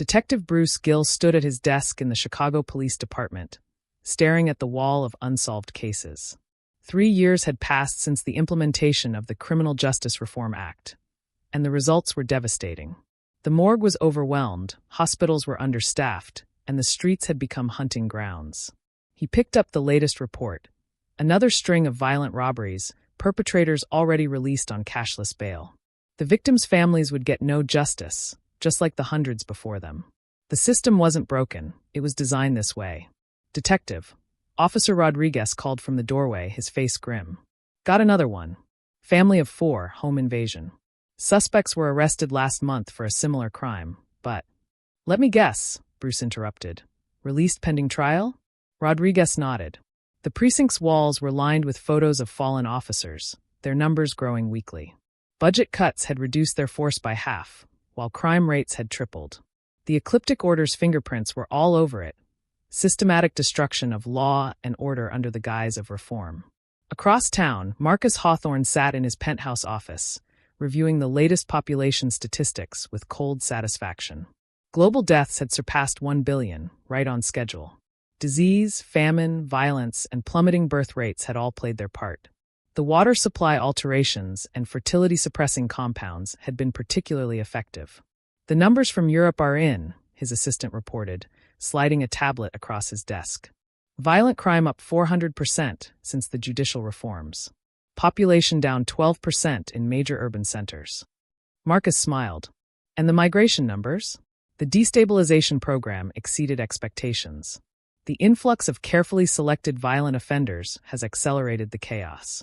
Detective Bruce Gill stood at his desk in the Chicago Police Department, staring at the wall of unsolved cases. 3 years had passed since the implementation of the Criminal Justice Reform Act, and the results were devastating. The morgue was overwhelmed, hospitals were understaffed, and the streets had become hunting grounds. He picked up the latest report. Another string of violent robberies, perpetrators already released on cashless bail. The victims' families would get no justice, just like the hundreds before them. The system wasn't broken, it was designed this way. Detective. Officer Rodriguez called from the doorway, his face grim. Got another one. Family of 4, home invasion. Suspects were arrested last month for a similar crime, but... Let me guess, Bruce interrupted. Released pending trial? Rodriguez nodded. The precinct's walls were lined with photos of fallen officers, their numbers growing weekly. Budget cuts had reduced their force by half, while crime rates had tripled. The ecliptic order's fingerprints were all over it. Systematic destruction of law and order under the guise of reform. Across town, Marcus Hawthorne sat in his penthouse office, reviewing the latest population statistics with cold satisfaction. Global deaths had surpassed 1 billion, right on schedule. Disease, famine, violence, and plummeting birth rates had all played their part. The water supply alterations and fertility-suppressing compounds had been particularly effective. The numbers from Europe are in, his assistant reported, sliding a tablet across his desk. Violent crime up 400% since the judicial reforms. Population down 12% in major urban centers. Marcus smiled. And the migration numbers? The destabilization program exceeded expectations. The influx of carefully selected violent offenders has accelerated the chaos.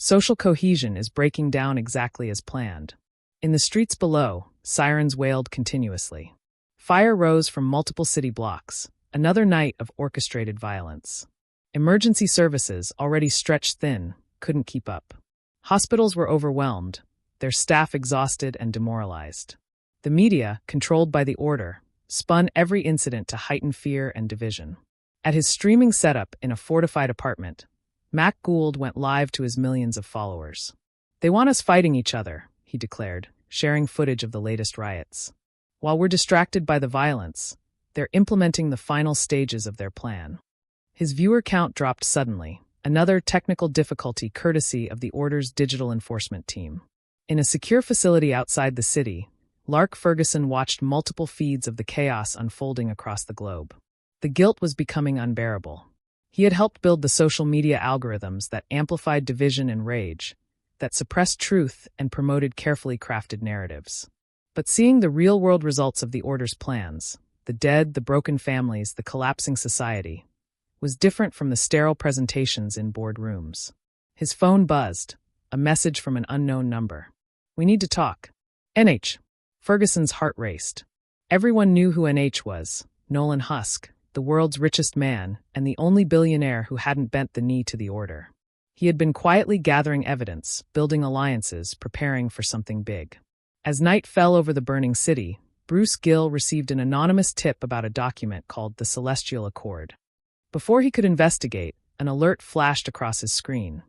Social cohesion is breaking down exactly as planned. In the streets below, sirens wailed continuously. Fire rose from multiple city blocks, another night of orchestrated violence. Emergency services, already stretched thin, couldn't keep up. Hospitals were overwhelmed, their staff exhausted and demoralized. The media, controlled by the order, spun every incident to heighten fear and division. At his streaming setup in a fortified apartment, Mac Gould went live to his millions of followers. They want us fighting each other, he declared, sharing footage of the latest riots. While we're distracted by the violence, they're implementing the final stages of their plan. His viewer count dropped suddenly, another technical difficulty courtesy of the order's digital enforcement team. In a secure facility outside the city, Lark Ferguson watched multiple feeds of the chaos unfolding across the globe. The guilt was becoming unbearable. He had helped build the social media algorithms that amplified division and rage, that suppressed truth and promoted carefully crafted narratives. But seeing the real-world results of the order's plans, the dead, the broken families, the collapsing society, was different from the sterile presentations in boardrooms. His phone buzzed, a message from an unknown number. We need to talk. NH. Ferguson's heart raced. Everyone knew who NH was, Nolan Husk, the world's richest man and the only billionaire who hadn't bent the knee to the order. He had been quietly gathering evidence, building alliances, preparing for something big. As night fell over the burning city, Bruce Gill received an anonymous tip about a document called the Celestial Accord. Before he could investigate, an alert flashed across his screen.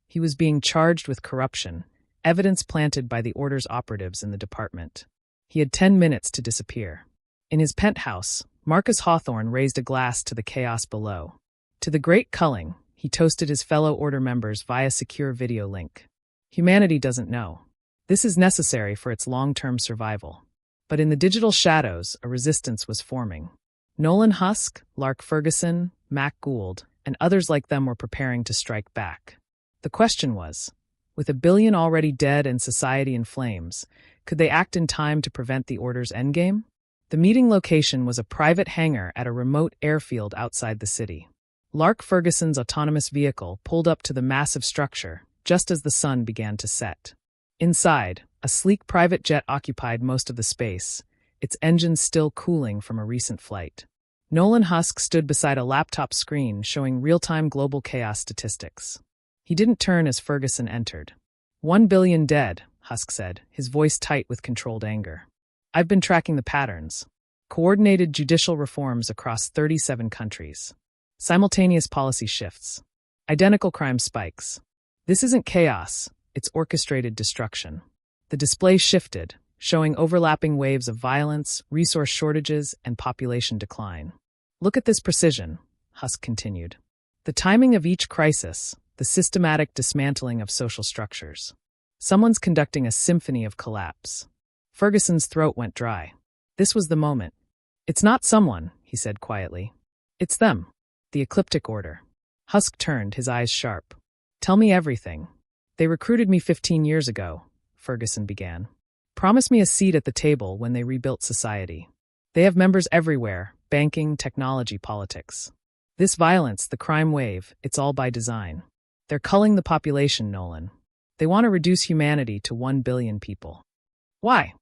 He was being charged with corruption, evidence planted by the order's operatives in the department. He had 10 minutes to disappear. In his penthouse, Marcus Hawthorne raised a glass to the chaos below. To the great culling, he toasted his fellow order members via secure video link. Humanity doesn't know. This is necessary for its long-term survival. But in the digital shadows, a resistance was forming. Nolan Husk, Lark Ferguson, Mac Gould, and others like them were preparing to strike back. The question was, with 1 billion already dead and society in flames, could they act in time to prevent the order's endgame? The meeting location was a private hangar at a remote airfield outside the city. Lark Ferguson's autonomous vehicle pulled up to the massive structure just as the sun began to set. Inside, a sleek private jet occupied most of the space, its engines still cooling from a recent flight. Nolan Husk stood beside a laptop screen showing real-time global chaos statistics. He didn't turn as Ferguson entered. 1 billion dead, Husk said, his voice tight with controlled anger. I've been tracking the patterns. Coordinated judicial reforms across 37 countries. Simultaneous policy shifts. Identical crime spikes. This isn't chaos, it's orchestrated destruction. The display shifted, showing overlapping waves of violence, resource shortages, and population decline. Look at this precision, Husk continued. The timing of each crisis, the systematic dismantling of social structures. Someone's conducting a symphony of collapse. Ferguson's throat went dry. This was the moment. It's not someone, he said quietly. It's them. The ecliptic order. Husk turned, his eyes sharp. Tell me everything. They recruited me 15 years ago, Ferguson began. Promise me a seat at the table when they rebuilt society. They have members everywhere, banking, technology, politics. This violence, the crime wave, it's all by design. They're culling the population, Nolan. They want to reduce humanity to 1 billion people. Why?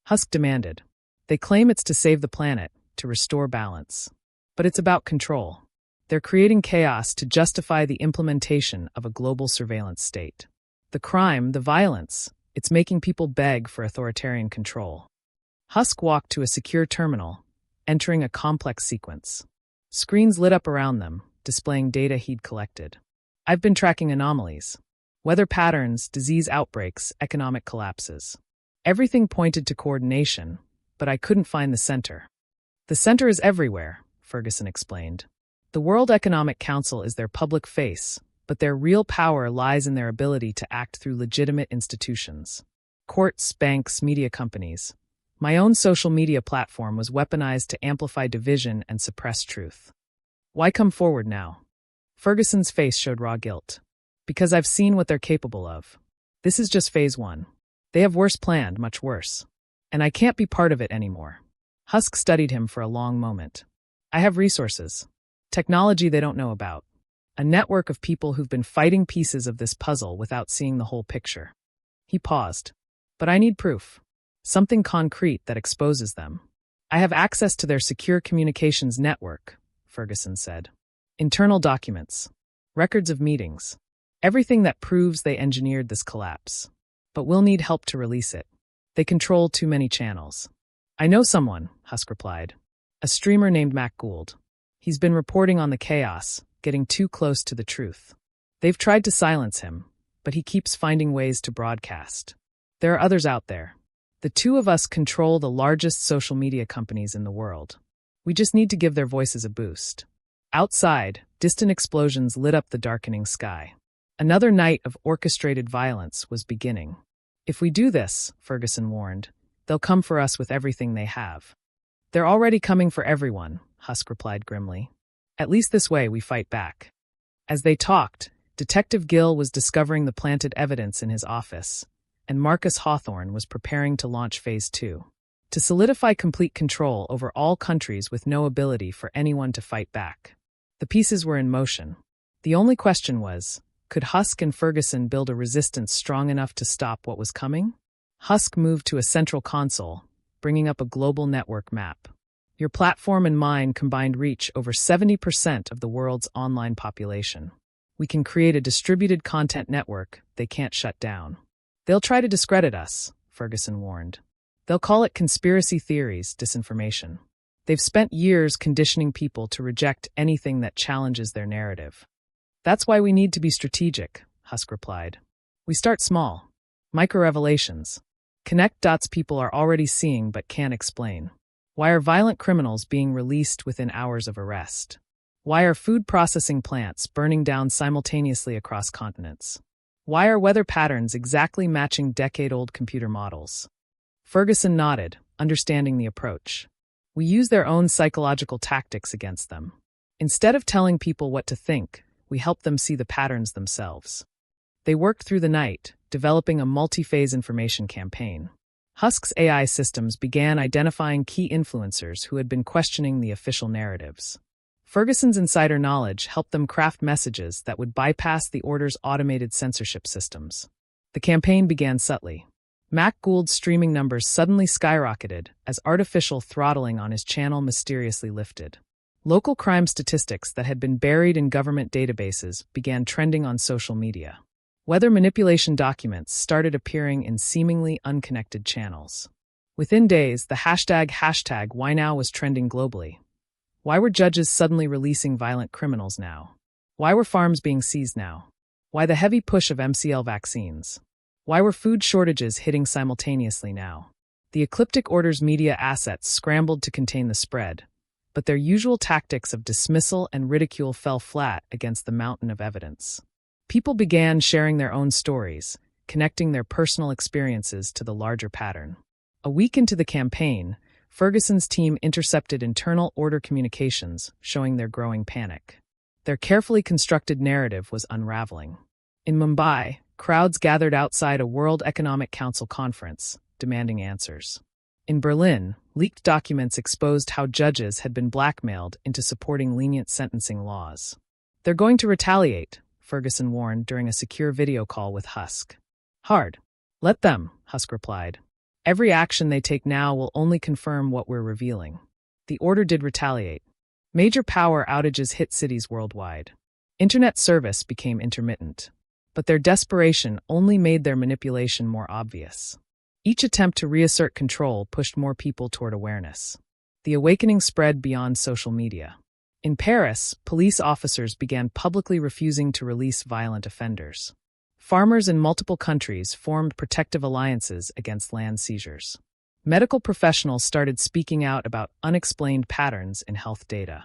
Husk demanded. They claim it's to save the planet, to restore balance. But it's about control. They're creating chaos to justify the implementation of a global surveillance state. The crime, the violence, it's making people beg for authoritarian control. Husk walked to a secure terminal, entering a complex sequence. Screens lit up around them, displaying data he'd collected. I've been tracking anomalies. Weather patterns, disease outbreaks, economic collapses. Everything pointed to coordination, but I couldn't find the center. The center is everywhere, Ferguson explained. The World Economic Council is their public face, but their real power lies in their ability to act through legitimate institutions. Courts, banks, media companies. My own social media platform was weaponized to amplify division and suppress truth. Why come forward now? Ferguson's face showed raw guilt. Because I've seen what they're capable of. This is just phase 1. They have worse planned, much worse. And I can't be part of it anymore. Husk studied him for a long moment. I have resources. Technology they don't know about. A network of people who've been fighting pieces of this puzzle without seeing the whole picture. He paused. But I need proof. Something concrete that exposes them. I have access to their secure communications network, Ferguson said. Internal documents. Records of meetings. Everything that proves they engineered this collapse. But we'll need help to release it. They control too many channels. I know someone, Husk replied. A streamer named Mac Gould. He's been reporting on the chaos, getting too close to the truth. They've tried to silence him, but he keeps finding ways to broadcast. There are others out there. The two of us control the largest social media companies in the world. We just need to give their voices a boost. Outside, distant explosions lit up the darkening sky. Another night of orchestrated violence was beginning. If we do this, Ferguson warned, they'll come for us with everything they have. They're already coming for everyone, Husk replied grimly. At least this way we fight back. As they talked, Detective Gill was discovering the planted evidence in his office, and Marcus Hawthorne was preparing to launch Phase 2, to solidify complete control over all countries with no ability for anyone to fight back. The pieces were in motion. The only question was, could Husk and Ferguson build a resistance strong enough to stop what was coming? Husk moved to a central console, bringing up a global network map. Your platform and mine combined reach over 70% of the world's online population. We can create a distributed content network they can't shut down. They'll try to discredit us, Ferguson warned. They'll call it conspiracy theories, disinformation. They've spent years conditioning people to reject anything that challenges their narrative. That's why we need to be strategic, Husk replied. We start small. Micro-revelations. Connect dots people are already seeing but can't explain. Why are violent criminals being released within hours of arrest? Why are food processing plants burning down simultaneously across continents? Why are weather patterns exactly matching decade-old computer models? Ferguson nodded, understanding the approach. We use their own psychological tactics against them. Instead of telling people what to think, we help them see the patterns themselves. They worked through the night, developing a multi-phase information campaign. Husk's AI systems began identifying key influencers who had been questioning the official narratives. Ferguson's insider knowledge helped them craft messages that would bypass the Order's automated censorship systems. The campaign began subtly. Mac Gould's streaming numbers suddenly skyrocketed as artificial throttling on his channel mysteriously lifted. Local crime statistics that had been buried in government databases began trending on social media. Weather manipulation documents started appearing in seemingly unconnected channels. Within days, the hashtag #WhyNow was trending globally. Why were judges suddenly releasing violent criminals now? Why were farms being seized now? Why the heavy push of MCL vaccines? Why were food shortages hitting simultaneously now? The Ecliptic Order's media assets scrambled to contain the spread, but their usual tactics of dismissal and ridicule fell flat against the mountain of evidence. People began sharing their own stories, connecting their personal experiences to the larger pattern. A week into the campaign, Ferguson's team intercepted internal order communications, showing their growing panic. Their carefully constructed narrative was unraveling. In Mumbai, crowds gathered outside a World Economic Council conference, demanding answers. In Berlin, leaked documents exposed how judges had been blackmailed into supporting lenient sentencing laws. "They're going to retaliate," Ferguson warned during a secure video call with Husk. "Hard. Let them," Husk replied. "Every action they take now will only confirm what we're revealing." The order did retaliate. Major power outages hit cities worldwide. Internet service became intermittent. But their desperation only made their manipulation more obvious. Each attempt to reassert control pushed more people toward awareness. The awakening spread beyond social media. In Paris, police officers began publicly refusing to release violent offenders. Farmers in multiple countries formed protective alliances against land seizures. Medical professionals started speaking out about unexplained patterns in health data.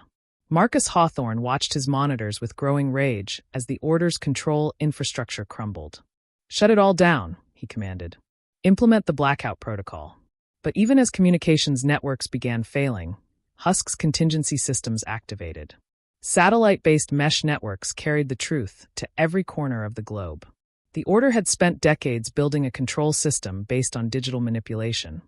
Marcus Hawthorne watched his monitors with growing rage as the order's control infrastructure crumbled. "Shut it all down," he commanded. "Implement the blackout protocol." But even as communications networks began failing, Husk's contingency systems activated. Satellite-based mesh networks carried the truth to every corner of the globe. The order had spent decades building a control system based on digital manipulation,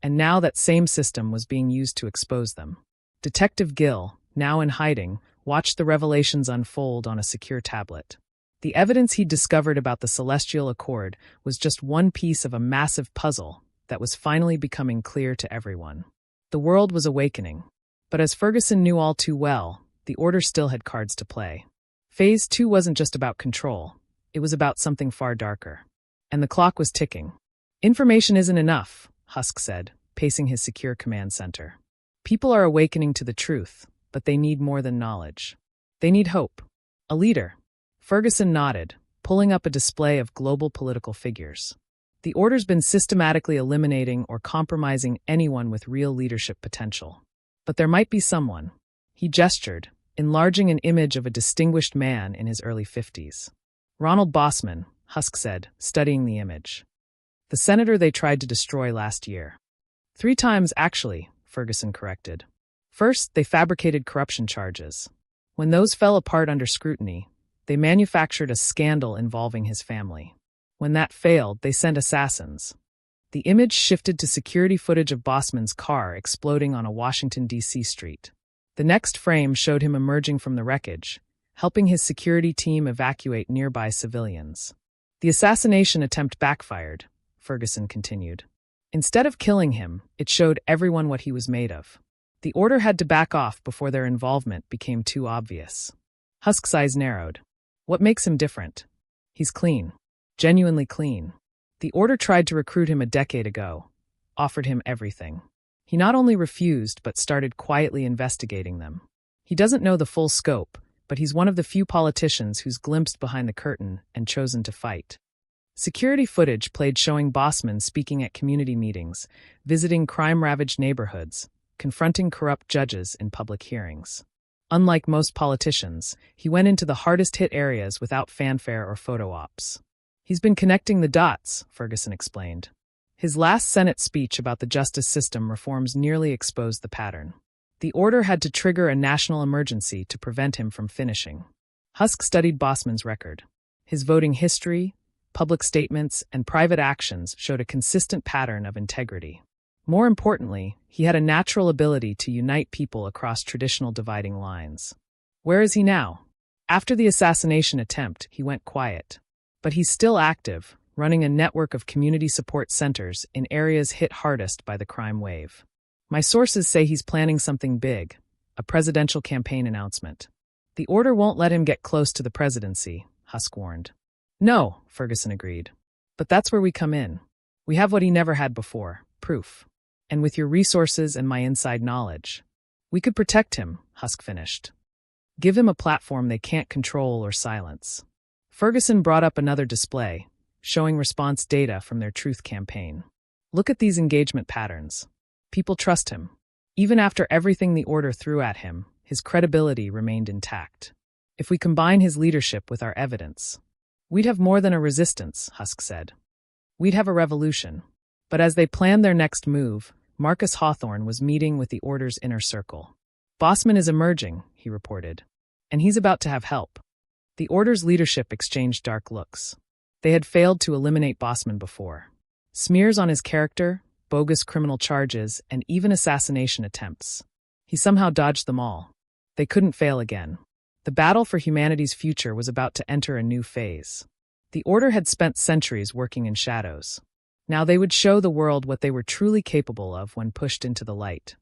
and now that same system was being used to expose them. Detective Gill, now in hiding, watched the revelations unfold on a secure tablet. The evidence he'd discovered about the Celestial Accord was just one piece of a massive puzzle that was finally becoming clear to everyone. The world was awakening. But as Ferguson knew all too well, the order still had cards to play. Phase 2 wasn't just about control. It was about something far darker. And the clock was ticking. "Information isn't enough," Husk said, pacing his secure command center. "People are awakening to the truth, but they need more than knowledge. They need hope. A leader." Ferguson nodded, pulling up a display of global political figures. The order's been systematically eliminating or compromising anyone with real leadership potential. But there might be someone. He gestured, enlarging an image of a distinguished man in his early 50s. "Ronald Bosman," Husk said, studying the image. "The senator they tried to destroy last year." 3 times, actually, Ferguson corrected. First, they fabricated corruption charges. When those fell apart under scrutiny, they manufactured a scandal involving his family. When that failed, they sent assassins. The image shifted to security footage of Bosman's car exploding on a Washington, D.C. street. The next frame showed him emerging from the wreckage, helping his security team evacuate nearby civilians. "The assassination attempt backfired," Ferguson continued. "Instead of killing him, it showed everyone what he was made of. The order had to back off before their involvement became too obvious." Husk's eyes narrowed. "What makes him different?" "He's clean. Genuinely clean. The order tried to recruit him a decade ago, offered him everything. He not only refused but started quietly investigating them. He doesn't know the full scope, but he's one of the few politicians who's glimpsed behind the curtain and chosen to fight." Security footage played showing Bosman speaking at community meetings, visiting crime-ravaged neighborhoods, confronting corrupt judges in public hearings. Unlike most politicians, he went into the hardest-hit areas without fanfare or photo ops. "He's been connecting the dots," Ferguson explained. His last Senate speech about the justice system reforms nearly exposed the pattern. The order had to trigger a national emergency to prevent him from finishing. Husk studied Bosman's record. His voting history, public statements, and private actions showed a consistent pattern of integrity. More importantly, he had a natural ability to unite people across traditional dividing lines. Where is he now? After the assassination attempt, he went quiet. But he's still active, running a network of community support centers in areas hit hardest by the crime wave. "My sources say he's planning something big, a presidential campaign announcement." "The order won't let him get close to the presidency," Husk warned. "No," Ferguson agreed. "But that's where we come in. We have what he never had before, proof. And with your resources and my inside knowledge, we could protect him," Husk finished. "Give him a platform they can't control or silence." Ferguson brought up another display, showing response data from their truth campaign. Look at these engagement patterns. People trust him. Even after everything the order threw at him, his credibility remained intact. If we combine his leadership with our evidence, we'd have more than a resistance, Husk said. We'd have a revolution. But as they planned their next move, Marcus Hawthorne was meeting with the order's inner circle. Bossman is emerging, he reported, and he's about to have help. The order's leadership exchanged dark looks. They had failed to eliminate Bossman before. Smears on his character, bogus criminal charges, and even assassination attempts. He somehow dodged them all. They couldn't fail again. The battle for humanity's future was about to enter a new phase. The order had spent centuries working in shadows. Now they would show the world what they were truly capable of when pushed into the light.